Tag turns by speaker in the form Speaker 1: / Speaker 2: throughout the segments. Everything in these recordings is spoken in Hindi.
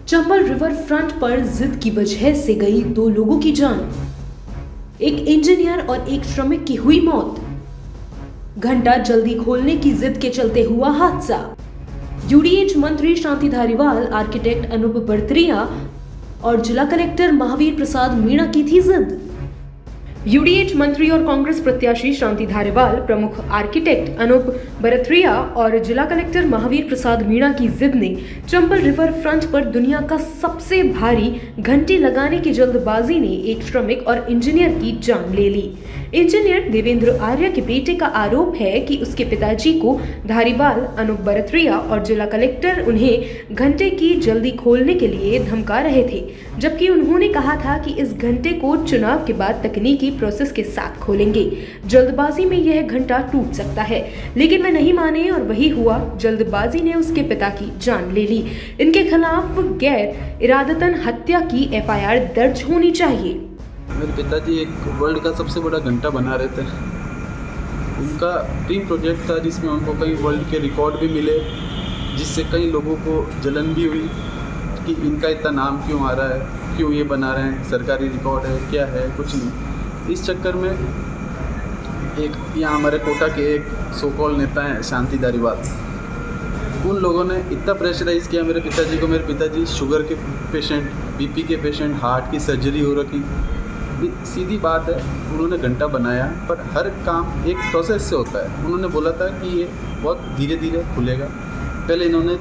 Speaker 1: चंबल रिवर फ्रंट पर जिद की वजह से गई 2 लोगों की जान, एक इंजीनियर और एक श्रमिक की हुई मौत। घंटा जल्दी खोलने की जिद के चलते हुआ हादसा। यूडीएच मंत्री शांति धारीवाल, आर्किटेक्ट अनूप बरतरिया और जिला कलेक्टर महावीर प्रसाद मीणा की थी जिद। यूडीएच मंत्री और कांग्रेस प्रत्याशी शांति धारीवाल, प्रमुख आर्किटेक्ट अनूप बरतरिया और जिला कलेक्टर महावीर प्रसाद मीणा की जिद ने चंबल रिवर फ्रंट पर दुनिया का सबसे भारी घंटी लगाने की जल्दबाजी ने एक श्रमिक और इंजीनियर की जान ले ली। इंजीनियर देवेंद्र आर्य के बेटे का आरोप है कि उसके पिताजी को धारीवाल, अनूप बरतरिया और जिला कलेक्टर उन्हें घंटे की जल्दी खोलने के लिए धमका रहे थे, जबकि उन्होंने कहा था कि इस घंटे को चुनाव के बाद तकनीकी प्रोसेस के साथ खोलेंगे। जल्दबाजी में यह घंटा टूट सकता है, लेकिन वे नहीं माने और वही हुआ। जल्दबाजी ने उसके पिता की जान ले ली। इनके खिलाफ गैर इरादतन हत्या की एफआईआर दर्ज होनी चाहिए।
Speaker 2: मेरे पिताजी एक वर्ल्ड का सबसे बड़ा घंटा बना रहे थे। उनका ड्रीम प्रोजेक्ट था जिसमें उनको कई वर्ल्ड के रिकॉर्ड भी मिले, जिससे कई लोगों को जलन भी हुई कि इनका इतना नाम क्यों आ रहा है, क्यों ये बना रहे हैं, सरकारी रिकॉर्ड है क्या है, कुछ नहीं। इस चक्कर में एक यहाँ हमारे कोटा के एक सो कॉल नेता हैं शांति धारीवाल, उन लोगों ने इतना प्रेशराइज़ किया मेरे पिताजी को। मेरे पिताजी शुगर के पेशेंट, बीपी के पेशेंट, हार्ट की सर्जरी हो रखी। सीधी बात है, उन्होंने घंटा बनाया, पर हर काम एक प्रोसेस से होता है। उन्होंने बोला था कि ये बहुत धीरे धीरे खुलेगा। पहले इन्होंने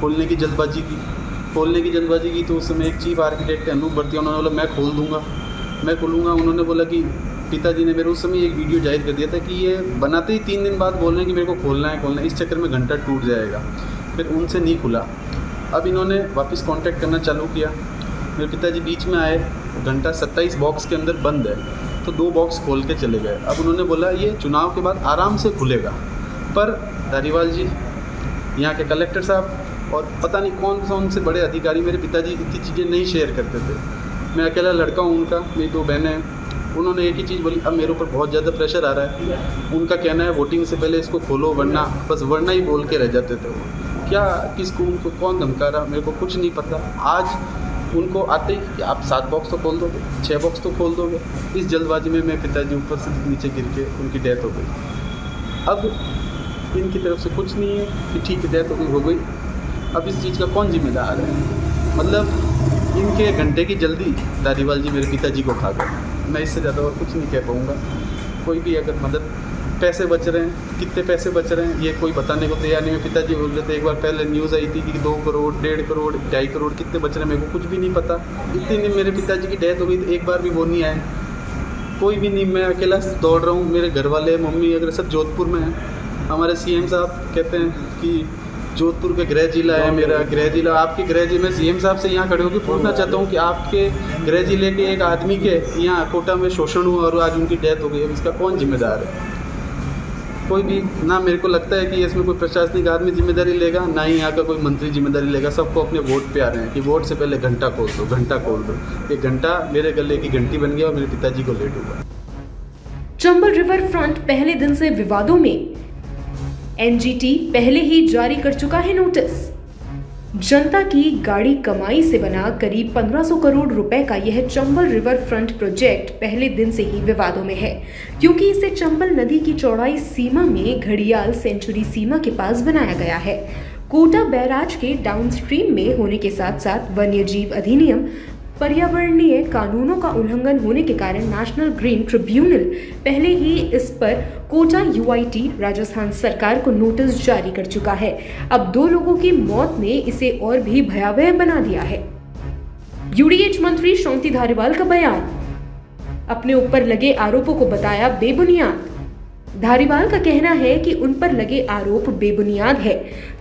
Speaker 2: खोलने की जल्दबाजी की तो उस समय एक चीफ आर्किटेक्ट अनूप बरतरिया, उन्होंने बोला मैं खोलूँगा। उन्होंने बोला कि पिताजी ने मेरे उस समय एक वीडियो जाहिर कर दिया था कि ये बनाते ही 3 दिन बाद बोल रहे हैं कि मेरे को खोलना है। इस चक्कर में घंटा टूट जाएगा, फिर उनसे नहीं खुला। अब इन्होंने वापस कांटेक्ट करना चालू किया। मेरे पिताजी बीच में आए, घंटा 27 बॉक्स के अंदर बंद है, तो 2 बॉक्स खोल के चले गए। अब उन्होंने बोला ये चुनाव के बाद आराम से खुलेगा, पर धारीवाल जी, यहाँ के कलेक्टर साहब और पता नहीं कौन से बड़े अधिकारी मेरे पिताजी इतनी चीज़ें नहीं शेयर करते थे। मैं अकेला लड़का हूँ उनका, मेरी 2 बहनें हैं। उन्होंने एक ही चीज़ बोली, अब मेरे ऊपर बहुत ज़्यादा प्रेशर आ रहा है। उनका कहना है वोटिंग से पहले इसको खोलो, वरना ही बोल के रह जाते थे वो। क्या किसको, उनको कौन धमका रहा, मेरे को कुछ नहीं पता। आज उनको आते ही कि आप 7 बॉक्स तो खोल दोगे, 6 बॉक्स तो खोल दोगे। इस जल्दबाजी में मेरे पिताजी ऊपर से नीचे गिर के उनकी डेथ हो गई। अब इनकी तरफ से कुछ नहीं है कि ठीक है डेथ हो गई। अब इस चीज़ का कौन जिम्मेदार है? मतलब इनके घंटे की जल्दी धारीवाल जी मेरे पिताजी को खा गए। मैं इससे ज़्यादा और कुछ नहीं कह पाऊँगा। कोई भी अगर मदद, पैसे बच रहे हैं, कितने पैसे बच रहे हैं ये कोई बताने को तैयार नहीं। मेरे पिताजी बोल रहे थे, एक बार पहले न्यूज़ आई थी कि 2 करोड़, 1.5 करोड़, 2.5 करोड़ कितने बच रहे हैं, मेरे को कुछ भी नहीं पता। इतने दिन मेरे पिताजी की डेथ हो गई, तो एक बार भी वो नहीं आए, कोई भी नहीं। मैं अकेला दौड़ रहा हूँ। मेरे घर वाले, मम्मी अगर सब जोधपुर में हैं। हमारे सीएम साहब कहते हैं कि जोधपुर का गृह जिला है मेरा, गृह जिला आपके गृह जिले में। सीएम साहब से यहाँ खड़े होकर पूछना चाहता हूँ कि आपके गृह जिले के एक आदमी के यहाँ कोटा में शोषण हुआ और आज उनकी डेथ हो गई, अब इसका कौन जिम्मेदार है? कोई भी ना। मेरे को लगता है कि इसमें कोई प्रशासनिक आदमी जिम्मेदारी लेगा, ना ही यहाँ का कोई मंत्री जिम्मेदारी लेगा। सबको अपने वोट पे आ रहे हैं कि वोट से पहले घंटा खोल दो। ये घंटा मेरे गले की घंटी बन गया और मेरे पिताजी को लेट हुआ।
Speaker 1: चंबल रिवर फ्रंट पहले दिन से विवादों में। एनजीटी पहले ही जारी कर चुका है नोटिस। जनता की गाड़ी कमाई से बना करीब 1500 करोड़ रुपए का यह चंबल रिवर फ्रंट प्रोजेक्ट पहले दिन से ही विवादों में है, क्योंकि इसे चंबल नदी की चौड़ाई सीमा में घड़ियाल सेंचुरी सीमा के पास बनाया गया है। कोटा बैराज के डाउनस्ट्रीम में होने के साथ साथ वन्यजीव अधिनियम, पर्यावरणीय कानूनों का उल्लंघन होने के कारण नेशनल ग्रीन ट्रिब्यूनल पहले ही इस पर कोटा यूआईटी राजस्थान सरकार को नोटिस जारी कर चुका है। अब 2 लोगों की मौत ने इसे और भी भयावह बना दिया है। यूडीएच मंत्री शांति धारीवाल का बयान, अपने ऊपर लगे आरोपों को बताया बेबुनियाद। धारीवाल का कहना है कि उन पर लगे आरोप बेबुनियाद है।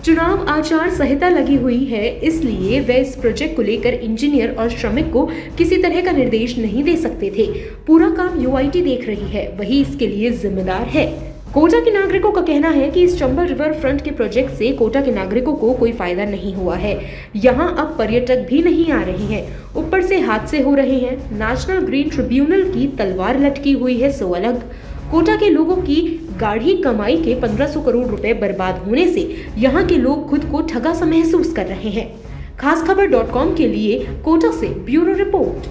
Speaker 1: चुनाव आचार संहिता लगी हुई है, इसलिए वे इस प्रोजेक्ट को लेकर इंजीनियर और श्रमिक को किसी तरह का निर्देश नहीं दे सकते थे। पूरा काम यूआईटी देख रही है, वही इसके लिए जिम्मेदार है। कोटा के नागरिकों का कहना है कि इस चंबल रिवर फ्रंट के प्रोजेक्ट से कोटा के नागरिकों को कोई फायदा नहीं हुआ है। यहाँ अब पर्यटक भी नहीं आ रहे हैं, ऊपर से हादसे हो रहे हैं। नेशनल ग्रीन ट्रिब्यूनल की तलवार लटकी हुई है सो अलग। कोटा के लोगों की गाढ़ी कमाई के 1500 करोड़ रुपए बर्बाद होने से यहाँ के लोग खुद को ठगा सा महसूस कर रहे हैं। खास खबर .com के लिए कोटा से ब्यूरो रिपोर्ट।